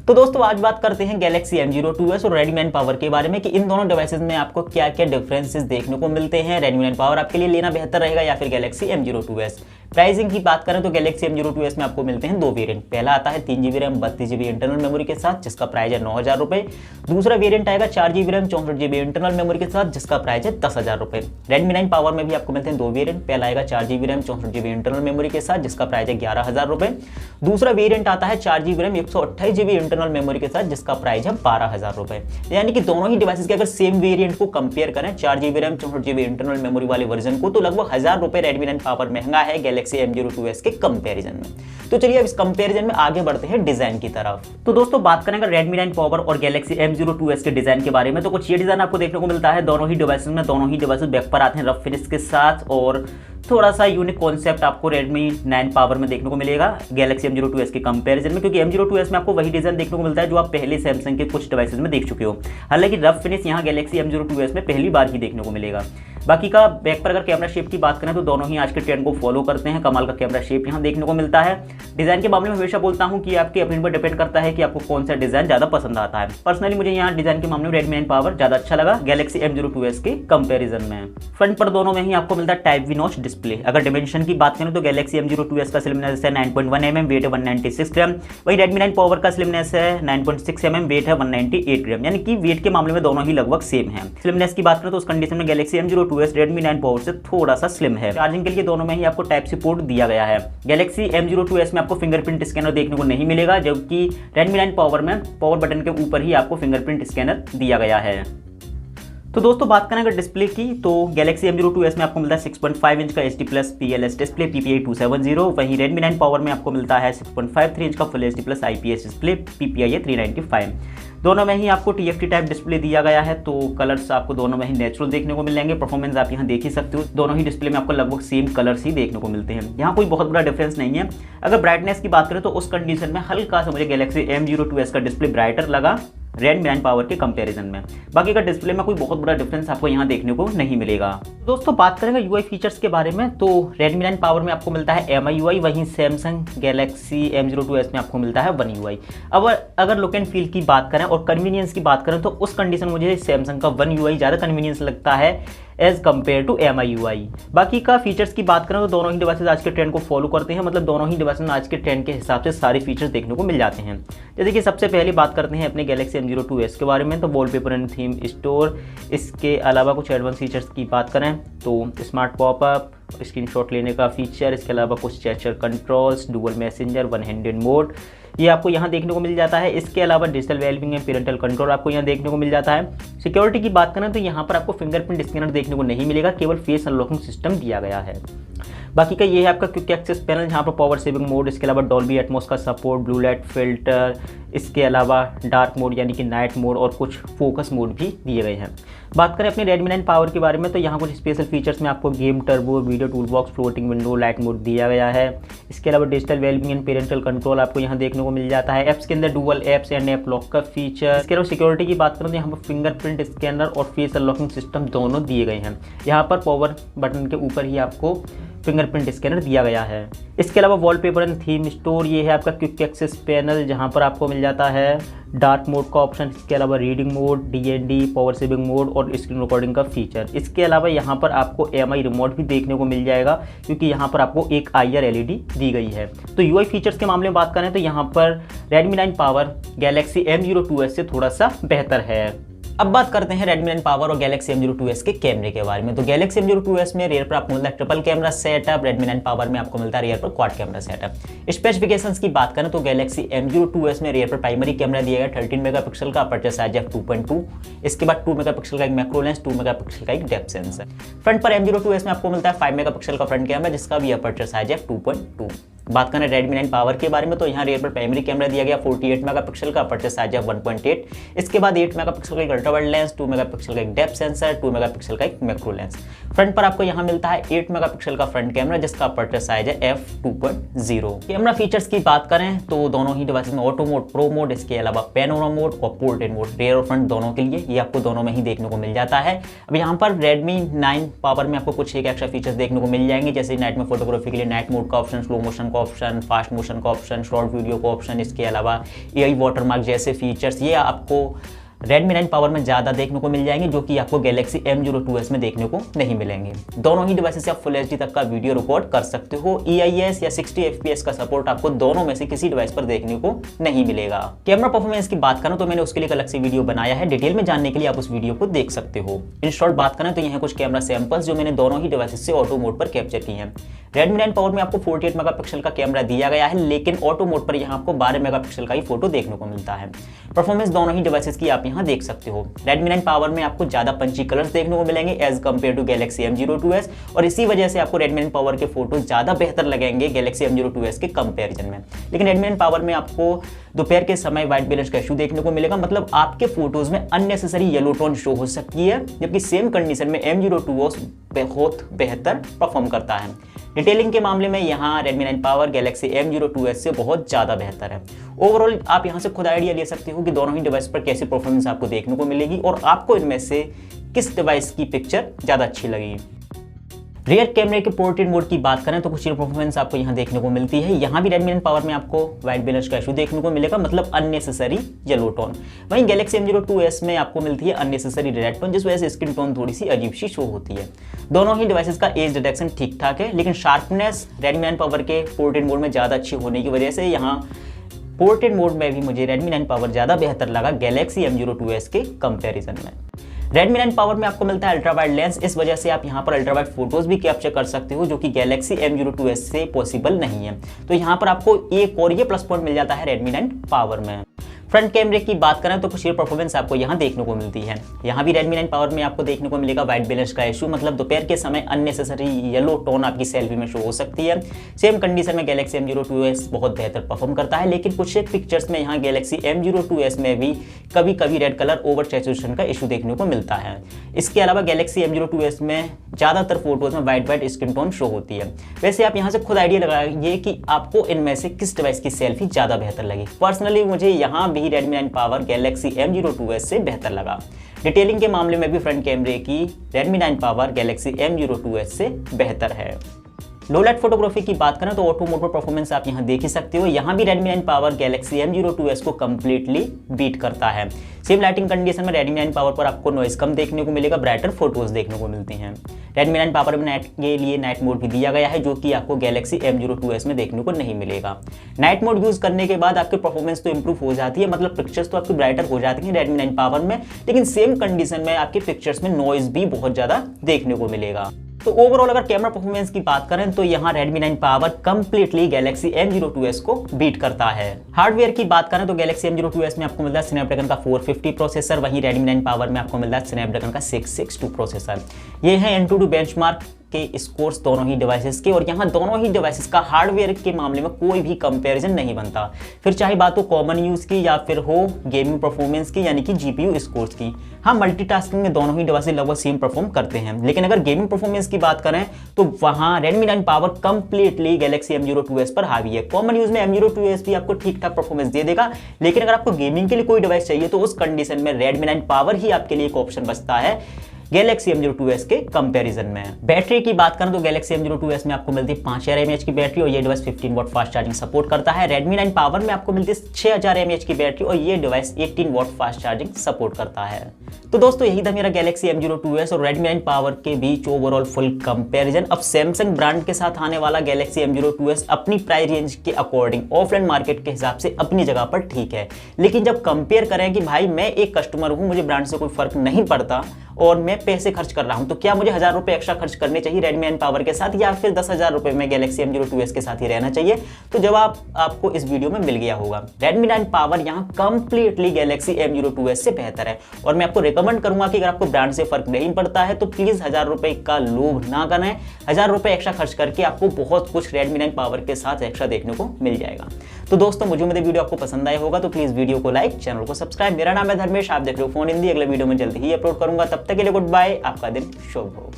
तो दोस्तों आज बात करते हैं Galaxy M02s और Redmi 9 Power के बारे में कि इन दोनों डिवाइसेस में आपको क्या क्या डिफरेंसेस देखने को मिलते हैं। Redmi 9 Power आपके लिए लेना बेहतर रहेगा या फिर Galaxy M02s। प्राइसिंग की बात करें तो Galaxy M02s में आपको मिलते हैं दो वेरिएंट। पहला आता है 3GB RAM 32GB internal memory के साथ जिसका प्राइस है 9,000 रुपये। दूसरा वेरिएंट आएगा 4GB RAM 64GB internal memory के साथ जिसका प्राइस है 10,000 रुपये। Redmi 9 Power में भी आपको मिलते हैं दो वेरिएंट। पहला आएगा 4GB RAM 64GB internal memory के साथ जिसका प्राइस है 11,000 रुपये। दूसरा वेरिएंट आता है 4GB RAM 128GB internal memory के साथ जिसका प्राइस है 12,000 रुपये। यानी कि दोनों ही डिवाइसेस के अगर सेम वेरिएंट को कंपेयर करें 4GB RAM 64GB internal memory वाले वर्जन को तो लगभग 1,000 रुपये Redmi 9 Power महंगा है Galaxy M02s के कंपैरिजन में। तो चलिए अब इस कंपैरिजन में आगे बढ़ते हैं डिजाइन की तरफ। तो दोस्तों बात करें अगर Redmi 9 Power और Galaxy M02s के डिजाइन के बारे में तो कुछ ये डिजाइन आपको देखने को मिलता है दोनों ही डिवाइसेस में। दोनों ही डिवाइसेस बैक पर आते हैं रफ फिनिश के साथ और थोड़ा सा यूनिक कॉन्सेप्ट आपको Redmi 9 Power में देखने को मिलेगा Galaxy M02s के कंपैरिजन में, क्योंकि M02s में आपको वही डिजाइन देखने को मिलता है जो आप पहले सैमसंग के कुछ डिवाइसेस में देख चुके हो। हालांकि रफ फिनिश यहाँ Galaxy M02s में पहली बार ही देखने को मिलेगा। बाकी का बैक पर अगर कैमरा शेप की बात करें तो दोनों ही आज के ट्रेंड को फॉलो करते हैं। कमाल का कैमरा शेप यहाँ देखने को मिलता है। डिजाइन के मामले में हमेशा बोलता हूँ कि आपके अपने पर डिपेंड करता है कि आपको कौन सा डिजाइन ज्यादा पसंद आता है। पर्सनली मुझे यहाँ डिजाइन के मामले में Redmi 9 Power ज्यादा अच्छा लगा Galaxy M02s के कंपैरिजन में। फ्रंट पर दोनों में ही आपको मिलता है टाइप वी नॉच डिस्प्ले। अगर डिमेंशन की बात करें तो Galaxy M02s का स्लिमनेस है 9.1 mm, वेट है 196 ग्राम। वही Redmi 9 Power का स्लिमनेस है 9.6 mm, वेट है 198 ग्राम। यानी कि वेट के मामले में दोनों ही लगभग सेम है। स्लिमनेस की बात करें तो उस कंडीशन में Galaxy M02s Redmi 9 Power से थोड़ा सा स्लिम है। चार्जिंग के लिए दोनों में ही आपको टाइप सी पोर्ट दिया गया है। Galaxy M02s में आपको फिंगरप्रिंट स्कैनर देखने को नहीं मिलेगा, जबकि Redmi 9 Power में पावर बटन के ऊपर ही आपको फिंगरप्रिंट स्कैनर दिया गया है। तो दोस्तों बात करें अगर डिस्प्ले की तो Galaxy M02s में आपको मिलता है 6.5 इंच का HD+ PLS डिस्प्ले PPI 270। वहीं Redmi 9 Power में आपको मिलता है 6.53 इंच का Full HD+ IPS display PPI 395। दोनों में ही आपको TFT टाइप डिस्प्ले दिया गया है, तो कलर्स आपको दोनों में ही नेचुरल देखने को मिल जाएंगे। परफॉर्मेंस आप यहाँ देख ही सकते हो, दोनों ही डिस्प्ले में आपको लगभग सेम कलर्स ही देखने को मिलते हैं। यहाँ कोई बहुत बड़ा डिफरेंस नहीं है। अगर ब्राइटनेस की बात करें तो उस कंडीशन में हल्का सा मुझे Galaxy M02s का डिस्प्ले ब्राइटर लगा Redmi 9 Power के कंपैरिजन में। बाकी का डिस्प्ले में कोई बहुत बड़ा डिफरेंस आपको यहाँ देखने को नहीं मिलेगा। दोस्तों बात करेंगे UI फीचर्स के बारे में तो Redmi 9 Power में आपको मिलता है MIUI, वहीं Samsung Galaxy M02s में आपको मिलता है One UI। अब अगर लुक एंड फील की बात करें और कन्वीनियंस की बात करें तो उस कंडीशन में मुझे Samsung का One UI ज़्यादा कन्वीनियंस लगता है एज कम्पेयर टू MIUI। बाकी का फीचर्स की बात करें तो दोनों ही डिवाइसेस आज के ट्रेंड को फॉलो करते हैं, मतलब दोनों ही डिवाइसेस में आज के ट्रेंड के हिसाब से सारे फीचर्स देखने को मिल जाते हैं। जैसे कि सबसे पहले बात करते हैं अपने Galaxy M02s के बारे में तो वॉलपेपर एंड थीम स्टोर। इसके अलावा कुछ एडवांस फीचर्स की बात करें तो स्मार्ट पॉपअप, स्क्रीनशॉट लेने का फीचर, इसके अलावा कुछ gesture controls, dual messenger, one handed mode ये आपको यहाँ देखने को मिल जाता है। इसके अलावा digital wellbeing and parental control आपको यहाँ देखने को मिल जाता है। सिक्योरिटी की बात करें तो यहाँ पर आपको फिंगरप्रिंट स्कैनर देखने को नहीं मिलेगा, केवल फेस अनलॉकिंग सिस्टम दिया गया है। बाकी का ये है आपका क्विक एक्सेस पैनल जहाँ पर पावर सेविंग मोड, इसके अलावा डॉल्बी एटमॉस का सपोर्ट, ब्लू लाइट फिल्टर, इसके अलावा डार्क मोड यानी कि नाइट मोड और कुछ फोकस मोड भी दिए गए हैं। बात करें अपने Redmi 9 Power के बारे में तो यहाँ कुछ स्पेशल फीचर्स में आपको game turbo, video tool box, floating window, light mode दिया गया है। इसके अलावा digital wellbeing and parental control आपको यहाँ देखने को मिल जाता है। ऐप्स के अंदर dual apps and app lock का फीचर। इसके अलावा सिक्योरिटी की बात करें तो यहाँ पर फिंगरप्रिंट स्कैनर और फेस अनलॉकिंग सिस्टम दोनों दिए गए हैं। यहाँ पर पावर बटन के ऊपर ही आपको फिंगरप्रिंट स्कैनर दिया गया है। इसके अलावा वॉलपेपर एंड थीम स्टोर, ये है आपका क्विक एक्सेस पैनल जहां पर आपको मिल जाता है डार्क मोड का ऑप्शन, इसके अलावा reading mode, DND, power saving mode और स्क्रीन रिकॉर्डिंग का फीचर। इसके अलावा यहाँ पर आपको MI रिमोट भी देखने को मिल जाएगा क्योंकि यहाँ पर आपको एक IR LED दी गई है। तो UI फीचर्स के मामले में बात करें तो यहाँ पर Redmi 9 Power Galaxy M02s से थोड़ा सा बेहतर है। अब बात करते हैं Redmi 9 Power और Galaxy M02s के कैमरे के बारे में तो Galaxy M02s में रियर पर आपको मिलता है triple camera setup, Redmi 9 Power में आपको मिलता है रियर पर क्वाड कैमरा सेटअप। स्पेसिफिकेशंस की बात करें तो Galaxy M02s में रियर पर प्राइमरी कैमरा दिया गया 13 मेगापिक्सल का, अपर्चर साइज है 2.2। इसके बाद 2 मेगापिक्सल का एक मैक्रो लेंस, 2 मेगापिक्सल का एक डेप्थ सेंसर। फ्रंट पर M02s में आपको मिलता है 5 मेगापिक्सल का फ्रंट कैमरा जिसका भी अपर्चर साइज है 2.2। बात करें Redmi 9 Power के बारे में तो यहाँ रियर पर प्राइमरी कैमरा दिया गया 48 मेगापिक्सल का, अपर्चर साइज है 1.8। इसके बाद 8 मेगापिक्सल का एक अल्ट्रा वाइड लेंस, 2 मेगापिक्सल का एक डेप्थ सेंसर, 2 मेगापिक्सल का एक मैक्रो लेंस। फ्रंट पर आपको यहाँ मिलता है 8 मेगापिक्सल का फ्रंट कैमरा जिसका अपर्चर साइज है f2.0। कैमरा फीचर्स की बात करें तो दोनों ही डिवाइसेस में ऑटो मोड, प्रो मोड, इसके अलावा पैनोरामा मोड और पोर्ट्रेट मोड रियर और फ्रंट दोनों के लिए ये आपको दोनों में ही देखने को मिल जाता है। अब यहाँ पर Redmi 9 Power में आपको कुछ एक एक्स्ट्रा फीचर्स देखने को मिल जाएंगे, जैसे नाइट में फोटोग्राफी के लिए नाइट मोड का ऑप्शन, स्लो मोशन का ऑप्शन, फास्ट मोशन का ऑप्शन, शॉर्ट वीडियो का ऑप्शन, इसके अलावा AI वाटरमार्क जैसे फीचर्स ये आपको Redmi 9 पावर में ज़्यादा देखने को मिल जाएंगे, जो कि आपको Galaxy M02s में देखने को नहीं मिलेंगे। दोनों ही डिवाइस से आप फुल HD तक का वीडियो रिकॉर्ड कर सकते हो। EIS या 60 FPS का सपोर्ट आपको दोनों में से किसी डिवाइस पर देखने को नहीं मिलेगा। कैमरा परफॉर्मेंस की बात करें तो मैंने उसके लिए अलग से वीडियो बनाया है, डिटेल में जानने के लिए आप उस वीडियो को देख सकते हो। इन शॉर्ट बात करें तो यहाँ कुछ कैमरा सैंपल्स जो मैंने दोनों ही डिवाइस से ऑटो मोड पर कैप्चर की हैं। Redmi 9 पावर में आपको 48 मेगापिक्सल का कैमरा दिया गया है, लेकिन ऑटो मोड पर यहाँ आपको 12 मेगापिक्सल का ही फोटो देखने को मिलता है। परफॉर्मेंस दोनों ही डिवाइसेस की आप यहाँ देख सकते हो। Redmi 9 पावर में आपको ज़्यादा पंची कलर्स देखने को मिलेंगे as compare to Galaxy M02s, और इसी वजह से आपको Redmi 9 पावर के फोटो ज़्यादा बेहतर लगेंगे Galaxy M02s के कंपेरिजन में। लेकिन Redmi 9 पावर में आपको दोपहर के समय वाइट बैलेंस का इशू देखने को मिलेगा, मतलब आपके फोटोज में अननेसेसरी येलो टोन शो हो सकती है, जबकि सेम कंडीशन में M02s बहुत बेहतर परफॉर्म करता है। डिटेलिंग के मामले में यहाँ Redmi 9 पावर Galaxy M02s से बहुत ज़्यादा बेहतर है। ओवरऑल आप यहाँ से खुद आइडिया ले सकते हो कि दोनों ही डिवाइस पर कैसी परफॉर्मेंस आपको देखने को मिलेगी और आपको इनमें से किस डिवाइस की पिक्चर ज़्यादा अच्छी लगी। रियर कैमरे के पोर्ट्रेट मोड की बात करें तो कुछ परफॉर्मेंस आपको यहाँ देखने को मिलती है। यहाँ भी Redmi 9 पावर में आपको वाइट बैलेंस का इशू देखने को मिलेगा, मतलब अननेसेसरी येलो टोन। वहीं Galaxy M02s में आपको मिलती है अननेसेसरी रेड टोन, जिस वजह से स्किन टोन थोड़ी सी अजीब सी शो होती है। दोनों ही डिवाइसेस का एज डिटेक्शन ठीक ठाक है, लेकिन शार्पनेस Redmi 9 पावर के पोर्ट्रेट मोड में ज़्यादा अच्छी होने की वजह से यहाँ पोर्ट्रेट मोड में भी मुझे Redmi 9 पावर ज़्यादा बेहतर लगा Galaxy M02s के कंपेरिजन में। Redmi 9 पावर में आपको मिलता है अल्ट्रा वाइड लेंस, इस वजह से आप यहाँ पर अल्ट्रा वाइड फोटोज भी कैप्चर कर सकते हो, जो कि Galaxy M02s से पॉसिबल नहीं है। तो यहाँ पर आपको एक और ये प्लस पॉइंट मिल जाता है Redmi 9 पावर में। फ्रंट कैमरे की बात करें तो कुछ ये परफॉर्मेंस आपको यहाँ देखने को मिलती है। यहाँ भी Redmi 9 पावर में आपको देखने को मिलेगा वाइट बैलेंस का इशू, मतलब दोपहर के समय अननेसेसरी येलो टोन आपकी सेल्फी में शो हो सकती है। सेम कंडीशन में Galaxy M02s बहुत बेहतर परफॉर्म करता है, लेकिन कुछ एक पिक्चर्स में यहाँ Galaxy M02s में भी कभी कभी रेड कलर ओवर सैचुरेशन का इशू देखने को मिलता है। इसके अलावा Galaxy M02s में ज़्यादातर फोटोज में वाइट स्किन टोन शो होती है। वैसे आप यहाँ से खुद आइडिया लगाइए कि आपको इनमें से किस डिवाइस की सेल्फी ज़्यादा बेहतर लगी। पर्सनली मुझे यहाँ भी Redmi 9 पावर Galaxy M02s से बेहतर लगा। डिटेलिंग के मामले में भी फ्रंट कैमरे की Redmi 9 पावर Galaxy M02s से बेहतर है। लो लाइट फोटोग्राफी की बात करें तो ऑटो मोड पर परफॉर्मेंस आप यहाँ देख ही सकते हो। यहाँ भी Redmi 9 पावर Galaxy M02s को कंप्लीटली बीट करता है। सेम लाइटिंग कंडीशन में Redmi 9 पावर पर आपको नॉइज कम देखने को मिलेगा, ब्राइटर फोटोज देखने को मिलती हैं। Redmi 9 पावर में नाइट के लिए नाइट मोड भी दिया गया है, जो कि आपको Galaxy M02s में देखने को नहीं मिलेगा। नाइट मोड यूज करने के बाद आपकी परफॉर्मेंस तो इंप्रूव हो जाती है, मतलब पिक्चर्स तो आपकी ब्राइटर हो जाती है Redmi 9 पावर में, लेकिन सेम कंडीशन में आपके पिक्चर्स में नॉइज भी बहुत ज़्यादा देखने को मिलेगा। तो ओवरऑल अगर कैमरा परफॉर्मेंस की बात करें तो यहाँ Redmi 9 power completely Galaxy M02s को बीट करता है। हार्डवेयर की बात करें तो Galaxy M02s में आपको मिलता है स्नैपड्रैगन का 450 प्रोसेसर, वहीं Redmi 9 पावर में आपको मिलता है स्नैपड्रैगन का 662 प्रोसेसर। ये है Antutu बेंचमार्क के स्कोर्स दोनों ही डिवाइसेस के, और यहाँ दोनों ही डिवाइसेस का हार्डवेयर के मामले में कोई भी कंपैरिजन नहीं बनता, फिर चाहे बात हो कॉमन यूज की या फिर हो गेमिंग परफॉर्मेंस की, यानी कि GPU स्कोर्स की। हाँ, मल्टीटास्किंग में दोनों ही डिवाइसेस लगभग सेम परफॉर्म करते हैं, लेकिन अगर गेमिंग परफॉर्मेंस की बात करें तो वहाँ Redmi 9 power completely Galaxy M02s पर हावी है। कॉमन यूज में M02s भी आपको ठीक ठाक परफॉर्मेंस दे देगा, लेकिन अगर आपको गेमिंग के लिए कोई डिवाइस चाहिए तो उस कंडीशन में Redmi 9 पावर ही आपके लिए एक ऑप्शन बचता है Galaxy M02s के कंपैरिजन में। बैटरी की बात करें तो Galaxy M02s में आपको मिलती है 5000 mAh की बैटरी, और ये device 15 watt fast charging support करता है। Redmi 9 पावर में आपको मिलती है 6000 mAh की बैटरी, और ये device 18 watt fast charging support करता है। तो दोस्तों यही था मेरा Galaxy M02s और Redmi 9 पावर के बीच ओवरऑल फुल कंपैरिजन। अब सैमसंग ब्रांड के साथ आने वाला Galaxy M02s अपनी प्राइस रेंज के अकॉर्डिंग ऑफलाइन मार्केट के हिसाब से अपनी जगह पर ठीक है, लेकिन जब कंपेयर करें कि भाई मैं एक कस्टमर हूं, मुझे ब्रांड से कोई फर्क नहीं पड़ता और मैं पैसे खर्च कर रहा हूं, तो क्या मुझे 1000 रुपए एक्स्ट्रा खर्च करने चाहिए Redmi 9 पावर के साथ, या फिर 10,000 रुपए में Galaxy M02s के साथ ही रहना चाहिए? तो जवाब आपको इस वीडियो में मिल गया होगा। Redmi 9 पावर यहाँ कंप्लीटली Galaxy M02s से बेहतर है, और मैं आपको रिकमेंड करूंगा कि अगर आपको ब्रांड से फर्क नहीं पड़ता है तो प्लीज 1000 रुपए का लोभ ना करें। 1000 रुपए एक्स्ट्रा खर्च करके आपको बहुत कुछ Redmi 9 पावर के साथ एक्स्ट्रा देखने को मिल जाएगा। तो दोस्तों मुझे मेरे वीडियो आपको पसंद आया होगा तो प्लीज वीडियो को लाइक, चैनल को सब्सक्राइब। मेरा नाम है धर्मेश, आप देख रहे हो फोन हिंदी। अगले वीडियो में जल्दी ही अपलोड करूंगा, तब तक के लिए गुड बाय, आपका दिन शुभ हो।